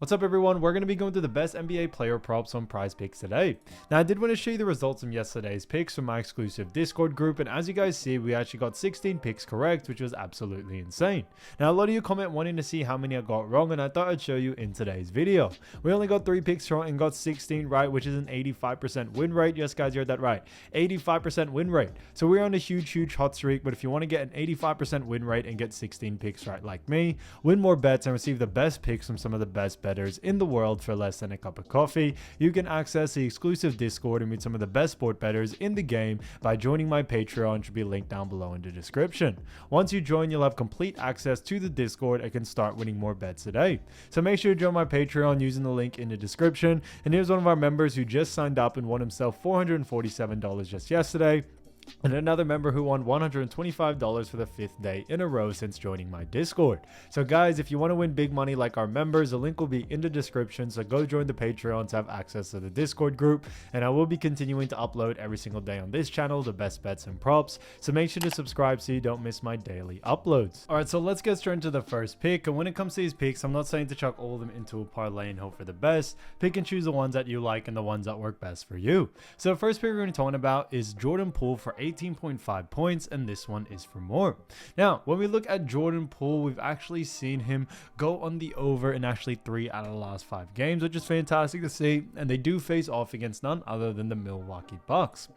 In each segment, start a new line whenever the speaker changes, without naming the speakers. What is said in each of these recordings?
What's up everyone, we're going to be going through the best NBA player props on Prizepicks today. Now I did want to show you the results from yesterday's picks from my exclusive Discord group, and as you guys see, we actually got 16 picks correct, which was absolutely insane. Now a lot of you comment wanting to see how many I got wrong, and I thought I'd show you in today's video. We only got 3 picks wrong and got 16 right, which is an 85% win rate. Yes guys, you heard that right, 85% win rate. So we're on a huge hot streak, but if you want to get an 85% win rate and get 16 picks right like me, win more bets and receive the best picks from some of the best bettors in the world for less than a cup of coffee, you can access the exclusive Discord and meet some of the best sport bettors in the game by joining my Patreon, which will be linked down below in the description. Once you join, you'll have complete access to the Discord and can start winning more bets today. So make sure to join my Patreon using the link in the description. And here's one of our members who just signed up and won himself $447 just yesterday, and another member who won $125 for the 5th day in a row since joining my Discord. So guys, if you want to win big money like our members, the link will be in the description, so go join the Patreon to have access to the Discord group, and I will be continuing to upload every single day on this channel the best bets and props, so make sure to subscribe so you don't miss my daily uploads. Alright, so let's get straight into the first pick, and when it comes to these picks, I'm not saying to chuck all of them into a parlay and hope for the best. Pick and choose the ones that you like and the ones that work best for you. So the first pick we're going to talk about is Jordan Poole for 18.5 points, and this one is for more. Now when we look at Jordan Poole, we've actually seen him go on the over in actually 3 out of the last 5 games, which is fantastic to see, and they do face off against none other than the Milwaukee Bucks.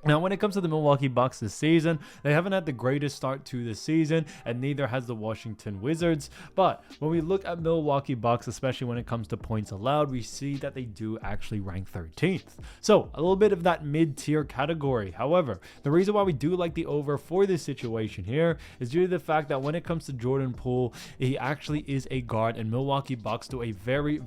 Now, when it comes to the Milwaukee Bucks this season, they haven't had the greatest start to the season, and neither has the Washington Wizards. But when we look at Milwaukee Bucks, especially when it comes to points allowed, we see that they do actually rank 13th. So a little bit of that mid-tier category. However, the reason why we do like the over for this situation here is due to the fact that when it comes to Jordan Poole, he actually is a guard, and Milwaukee Bucks do a very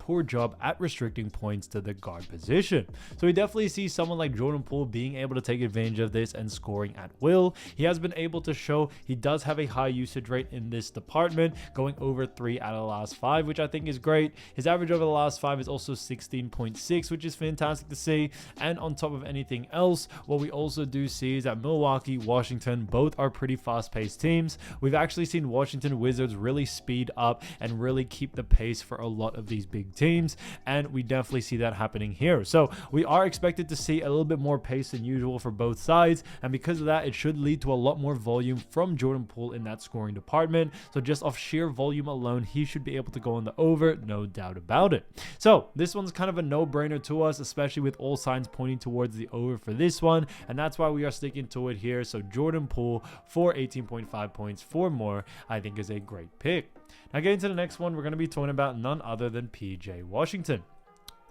poor job at restricting points to the guard position. So we definitely see someone like Jordan Poole being able to take advantage of this and scoring at will. He has been able to show he does have a high usage rate in this department, going over 3 out of the last 5, which I think is great. His average over the last 5 is also 16.6, which is fantastic to see. And on top of anything else, what we also do see is that Milwaukee, Washington, both are pretty fast-paced teams. We've actually seen Washington Wizards really speed up and really keep the pace for a lot of these big teams, and we definitely see that happening here. So we are expected to see a little bit more pace than usual for both sides, and because of that, it should lead to a lot more volume from Jordan Poole in that scoring department. So just off sheer volume alone, he should be able to go on the over, no doubt about it. So this one's kind of a no-brainer to us, especially with all signs pointing towards the over for this one, and that's why we are sticking to it here. So Jordan Poole for 18.5 points for more, I think is a great pick. Now getting to the next one, we're going to be talking about none other than PJ Washington.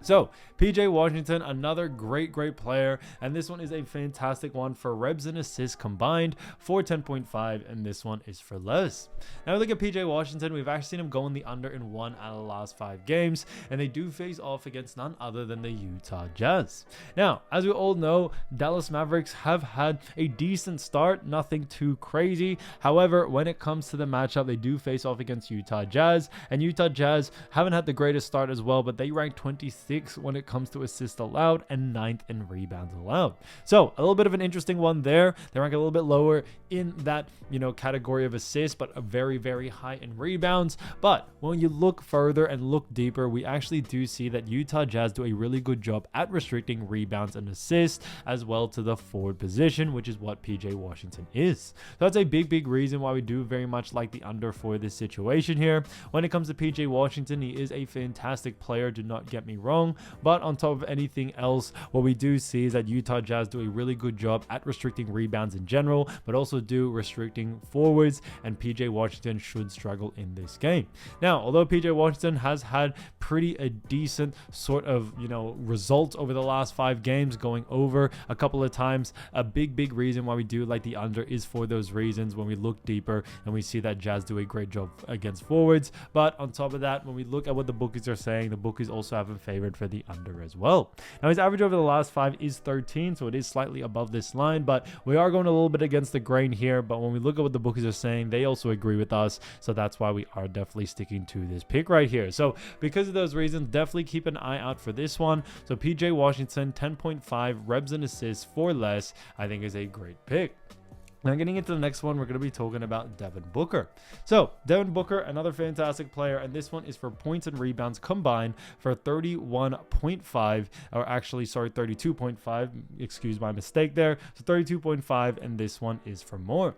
So PJ Washington, another great player, and this one is a fantastic one for rebs and assists combined for 10.5, and this one is for less. Now look at PJ Washington, we've actually seen him go in the under in 1 out of the last 5 games, and they do face off against none other than the Utah Jazz. Now as we all know, Dallas Mavericks have had a decent start, nothing too crazy. However, when it comes to the matchup, they do face off against Utah Jazz, and Utah Jazz haven't had the greatest start as well, but they rank 26th when it comes to assists allowed and 9th in rebounds allowed. So a little bit of an interesting one there. They rank a little bit lower in that, category of assists, but a very high in rebounds. But when you look further and look deeper, we actually do see that Utah Jazz do a really good job at restricting rebounds and assists as well to the forward position, which is what PJ Washington is. So that's a big reason why we do very much like the under for this situation here. When it comes to PJ Washington, he is a fantastic player, do not get me wrong. But on top of anything else, what we do see is that Utah Jazz do a really good job at restricting rebounds in general, but also do restricting forwards, and PJ Washington should struggle in this game. Now, although PJ Washington has had pretty a decent sort of, results over the last 5 games, going over a couple of times, a big reason why we do like the under is for those reasons when we look deeper and we see that Jazz do a great job against forwards. But on top of that, when we look at what the bookies are saying, the bookies also have him favored for the under as well. Now his average over the last 5 is 13, so it is slightly above this line, but we are going a little bit against the grain here. But when we look at what the bookies are saying, they also agree with us, so that's why we are definitely sticking to this pick right here. So because of those reasons, definitely keep an eye out for this one. So PJ Washington, 10.5 rebs and assists for less, I think is a great pick. Now getting into the next one, we're going to be talking about Devin Booker. So Devin Booker, another fantastic player, and this one is for points and rebounds combined for 31.5, or actually, sorry, 32.5. Excuse my mistake there. So 32.5, and this one is for more.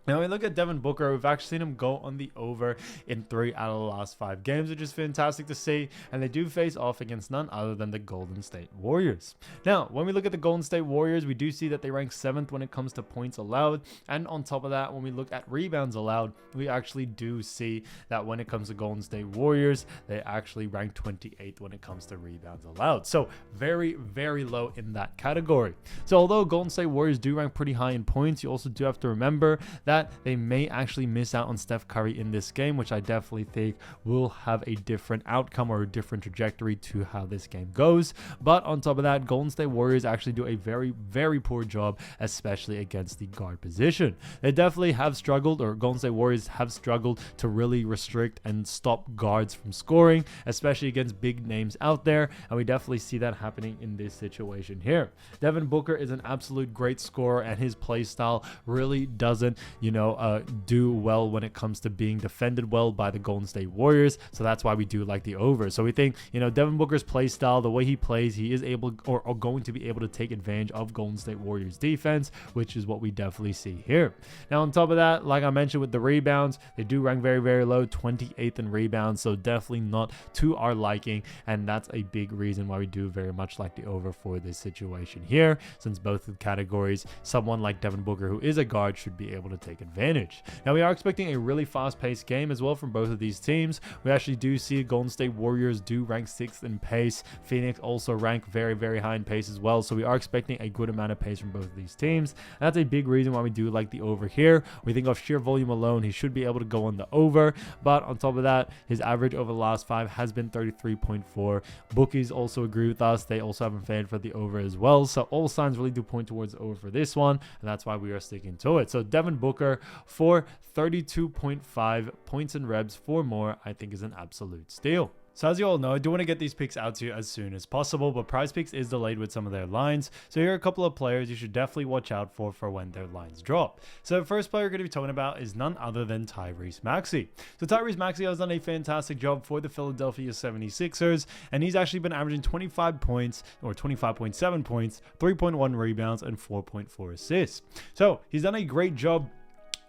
Now, when we look at Devin Booker, we've actually seen him go on the over in 3 out of the last 5 games, which is fantastic to see. And they do face off against none other than the Golden State Warriors. Now, when we look at the Golden State Warriors, we do see that they rank 7th when it comes to points allowed. And on top of that, when we look at rebounds allowed, we actually do see that when it comes to Golden State Warriors, they actually rank 28th when it comes to rebounds allowed. So very, very low in that category. So although Golden State Warriors do rank pretty high in points, you also do have to remember that they may actually miss out on Steph Curry in this game, which I definitely think will have a different outcome or a different trajectory to how this game goes. But on top of that, Golden State Warriors actually do a very, very poor job, especially against the guard position. They definitely have struggled, or Golden State Warriors have struggled to really restrict and stop guards from scoring, especially against big names out there. And we definitely see that happening in this situation here. Devin Booker is an absolute great scorer, and his play style really doesn't do well when it comes to being defended well by the Golden State Warriors. So that's why we do like the over. So we think, Devin Booker's play style, the way he plays, he is able or going to be able to take advantage of Golden State Warriors defense, which is what we definitely see here. Now, on top of that, like I mentioned with the rebounds, they do rank very, very low, 28th in rebounds. So definitely not to our liking. And that's a big reason why we do very much like the over for this situation here, since both of the categories, someone like Devin Booker, who is a guard, should be able to take advantage. Now, we are expecting a really fast-paced game as well from both of these teams. We actually do see Golden State Warriors do rank 6th in pace. Phoenix also rank very, very high in pace as well. So we are expecting a good amount of pace from both of these teams. And that's a big reason why we do like the over here. We think of sheer volume alone, he should be able to go on the over. But on top of that, his average over the last 5 has been 33.4. Bookies also agree with us. They also have him favored for the over as well. So all signs really do point towards the over for this one. And that's why we are sticking to it. So Devin Booker for 32.5 points and rebs for more, I think is an absolute steal. So as you all know, I do want to get these picks out to you as soon as possible, but Prizepicks is delayed with some of their lines. So here are a couple of players you should definitely watch out for when their lines drop. So the first player we're going to be talking about is none other than Tyrese Maxey. So Tyrese Maxey has done a fantastic job for the Philadelphia 76ers, and he's actually been averaging 25 points, or 25.7 points, 3.1 rebounds, and 4.4 assists. So he's done a great job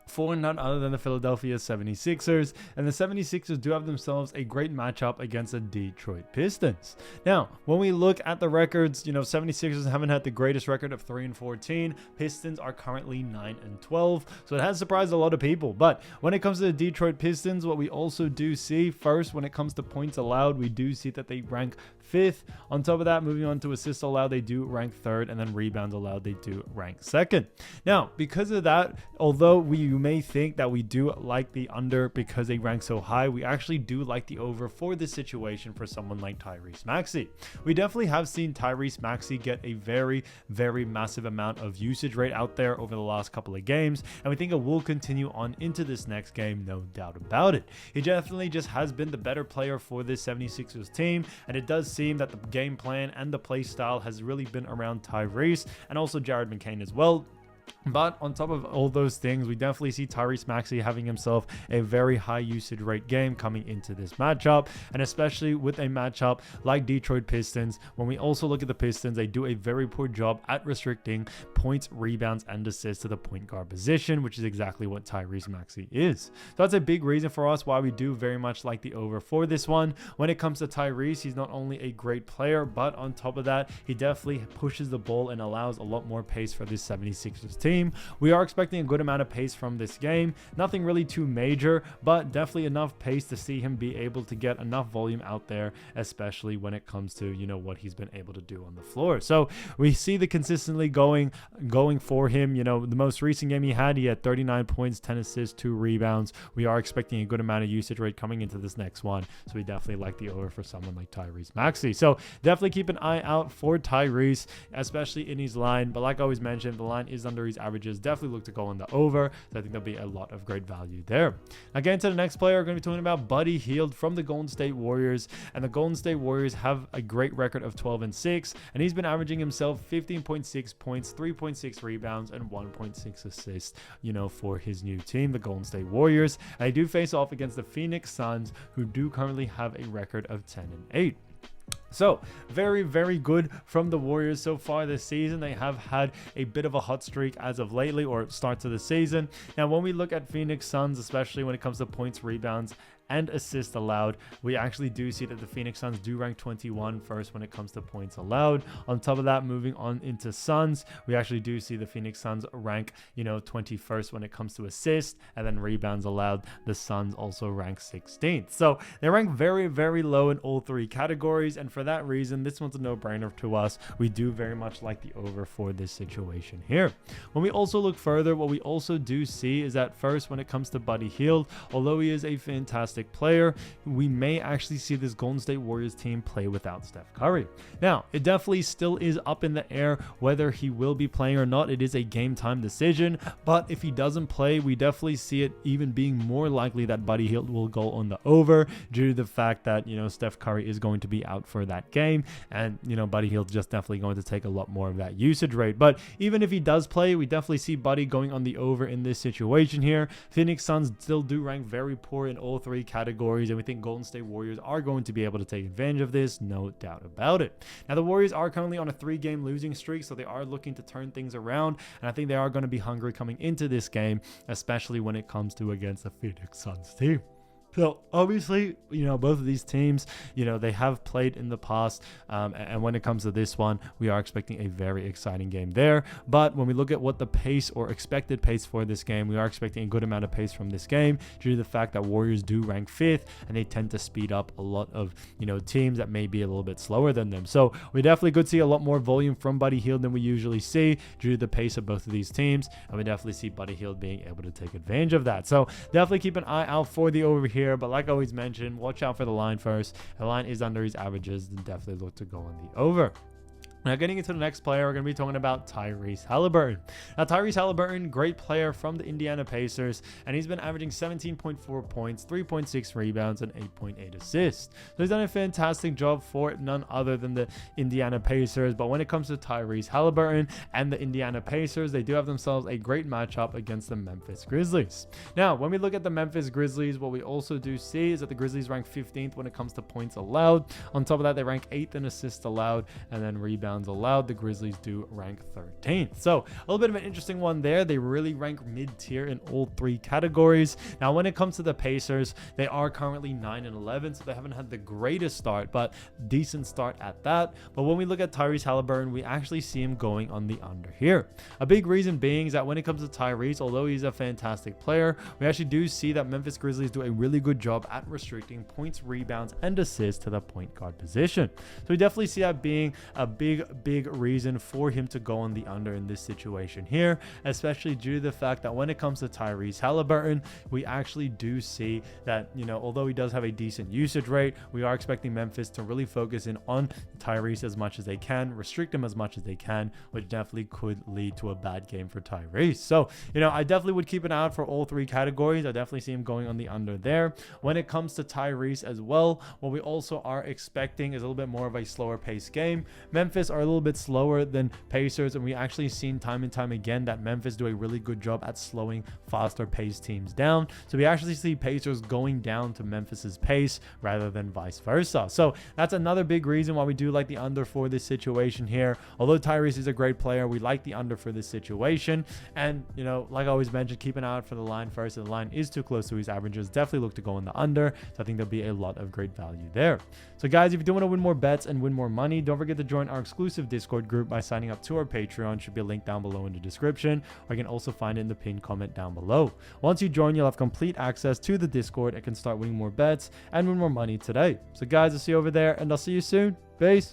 for none other than the Philadelphia 76ers, and the 76ers do have themselves a great matchup against the Detroit Pistons. Now, when we look at the records, 76ers haven't had the greatest record of 3-14. Pistons are currently 9-12, so it has surprised a lot of people. But when it comes to the Detroit Pistons, what we also do see, first, when it comes to points allowed, we do see that they rank 5th. On top of that, moving on to assists allowed, they do rank 3rd, and then rebounds allowed, they do rank 2nd. Now, because of that, although you may think that we do like the under because they rank so high, we actually do like the over for this situation for someone like Tyrese Maxey. We definitely have seen Tyrese Maxey get a very, very massive amount of usage rate out there over the last couple of games, and we think it will continue on into this next game, no doubt about it. He definitely just has been the better player for this 76ers team, and it does seem that the game plan and the play style has really been around Tyrese and also Jared McCain as well. But on top of all those things, we definitely see Tyrese Maxey having himself a very high usage rate game coming into this matchup, and especially with a matchup like Detroit Pistons. When we also look at the Pistons, they do a very poor job at restricting points, rebounds, and assists to the point guard position, which is exactly what Tyrese Maxey is. So that's a big reason for us why we do very much like the over for this one. When it comes to Tyrese, he's not only a great player, but on top of that, he definitely pushes the ball and allows a lot more pace for this 76ers team. We are expecting a good amount of pace from this game. Nothing really too major, but definitely enough pace to see him be able to get enough volume out there, especially when it comes to, what he's been able to do on the floor. So we see the consistently going for him. The most recent game he had 39 points, 10 assists, 2 rebounds. We are expecting a good amount of usage rate coming into this next one. So we definitely like the over for someone like Tyrese Maxey. So definitely keep an eye out for Tyrese, especially in his line. But like I always mentioned, the line is under his averages definitely look to go on the over. So I think there'll be a lot of great value there. Again, to the next player, we're going to be talking about Buddy Hield from the Golden State Warriors. And the Golden State Warriors have a great record of 12-6, and he's been averaging himself 15.6 points, 3.6 rebounds, and 1.6 assists, for his new team, the Golden State Warriors. And they do face off against the Phoenix Suns, who do currently have a record of 10-8. So very, very good from the Warriors so far this season. They have had a bit of a hot streak as of lately, or start to the season. Now, when we look at Phoenix Suns, especially when it comes to points, rebounds, and assists allowed, we actually do see that the Phoenix Suns do rank 21 first when it comes to points allowed. On top of that, moving on into Suns, we actually do see the Phoenix Suns rank 21st when it comes to assists, and then rebounds allowed, the Suns also rank 16th. So they rank very, very low in all three categories, and for that reason, this one's a no-brainer to us. We do very much like the over for this situation here. When we also look further, what we also do see is that first, when it comes to Buddy Hield, although he is a fantastic player, we may actually see this Golden State Warriors team play without Steph Curry. Now, it definitely still is up in the air whether he will be playing or not. It is a game time decision, but if he doesn't play, we definitely see it even being more likely that Buddy Hield will go on the over due to the fact that, Steph Curry is going to be out for that game, and, Buddy Hield's just definitely going to take a lot more of that usage rate. But even if he does play, we definitely see Buddy going on the over in this situation here. Phoenix Suns still do rank very poor in all three categories, and we think Golden State Warriors are going to be able to take advantage of this, no doubt about it. Now, the Warriors are currently on a 3-game losing streak, so they are looking to turn things around, and I think they are going to be hungry coming into this game, especially when it comes to against the Phoenix Suns team. So obviously, both of these teams, they have played in the past. And when it comes to this one, we are expecting a very exciting game there. But when we look at what the pace or expected pace for this game, we are expecting a good amount of pace from this game due to the fact that Warriors do rank 5th, and they tend to speed up a lot of, teams that may be a little bit slower than them. So we definitely could see a lot more volume from Buddy Hield than we usually see due to the pace of both of these teams. And we definitely see Buddy Hield being able to take advantage of that. So definitely keep an eye out for the over here. But like I always mentioned, watch out for the line first. The line is under his averages, then definitely look to go on the over. Now, getting into the next player, we're going to be talking about Tyrese Haliburton. Now, Tyrese Haliburton, great player from the Indiana Pacers, and he's been averaging 17.4 points, 3.6 rebounds, and 8.8 assists. So he's done a fantastic job for none other than the Indiana Pacers. But when it comes to Tyrese Haliburton and the Indiana Pacers, they do have themselves a great matchup against the Memphis Grizzlies. Now, when we look at the Memphis Grizzlies, what we also do see is that the Grizzlies rank 15th when it comes to points allowed. On top of that, they rank 8th in assists allowed, and then rebounds allowed. The Grizzlies do rank 13th. So a little bit of an interesting one there. They really rank mid-tier in all three categories. Now, when it comes to the Pacers, they are currently 9-11, so they haven't had the greatest start, but decent start at that. But when we look at Tyrese Haliburton, we actually see him going on the under here. A big reason being is that when it comes to Tyrese, although he's a fantastic player, we actually do see that Memphis Grizzlies do a really good job at restricting points, rebounds, and assists to the point guard position. So we definitely see that being a big reason for him to go on the under in this situation here, especially due to the fact that when it comes to Tyrese Haliburton, we actually do see that, although he does have a decent usage rate, we are expecting Memphis to really focus in on Tyrese as much as they can, restrict him as much as they can, which definitely could lead to a bad game for Tyrese. So, I definitely would keep an eye out for all three categories. I definitely see him going on the under there. When it comes to Tyrese as well, what we also are expecting is a little bit more of a slower paced game. Memphis are a little bit slower than Pacers, and we actually seen time and time again that Memphis do a really good job at slowing faster paced teams down. So we actually see Pacers going down to Memphis's pace rather than vice versa. So that's another big reason why we do like the under for this situation here. Although Tyrese is a great player, we like the under for this situation. And, like I always mentioned, keep an eye out for the line first. If the line is too close to his averages, definitely look to go in the under. So I think there'll be a lot of great value there. So guys, if you do want to win more bets and win more money, don't forget to join our exclusive Discord group by signing up to our Patreon. Should be a link down below in the description, or you can also find it in the pinned comment down below. Once you join, you'll have complete access to the Discord and can start winning more bets and win more money today. So guys, I'll see you over there, and I'll see you soon. Peace.